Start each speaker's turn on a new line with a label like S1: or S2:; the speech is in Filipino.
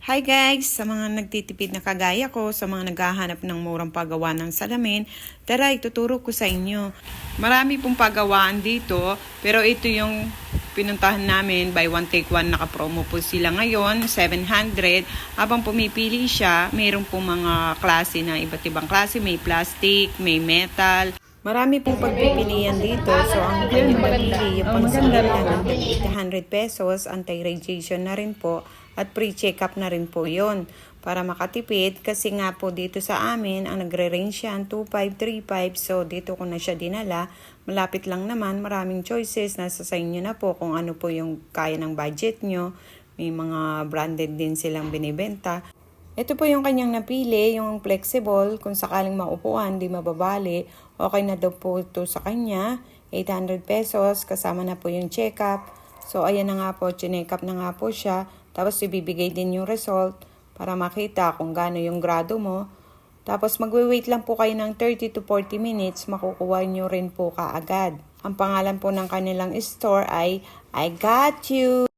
S1: Hi guys! Sa mga nagtitipid na kagaya ko, sa mga naghahanap ng murang paggawa ng salamin, tara ituturo ko sa inyo. Marami pong paggawaan dito, pero ito yung pinuntahan namin, buy one take one, naka-promo po sila ngayon, 700. Habang pumipili siya, mayroon pong mga klase na iba't ibang klase, may plastic, may metal. Marami pong pagpipilian dito, so ang kanyang napili, yung pang-single lang, 800 pesos, anti-radiation na rin po, at pre-check-up na rin po yun para makatipid kasi nga po dito sa amin ang nagre-range yan 2,535, so dito ko na siya dinala. Malapit lang naman, maraming choices, nasa sa inyo na po kung ano po yung kaya ng budget nyo. May mga branded din silang binibenta. Ito po yung kanyang napili, yung flexible, kung sakaling maupuan, di mababali, okay na daw po ito sa kanya. 800 pesos, kasama na po yung check-up. So ayan na nga po, check-up na nga po siya. Tapos ibibigay din yung result para makita kung gaano yung grado mo. Tapos magwe-wait lang po kayo ng 30 to 40 minutes, makukuha nyo rin po kaagad. Ang pangalan po ng kanilang store ay I Got You!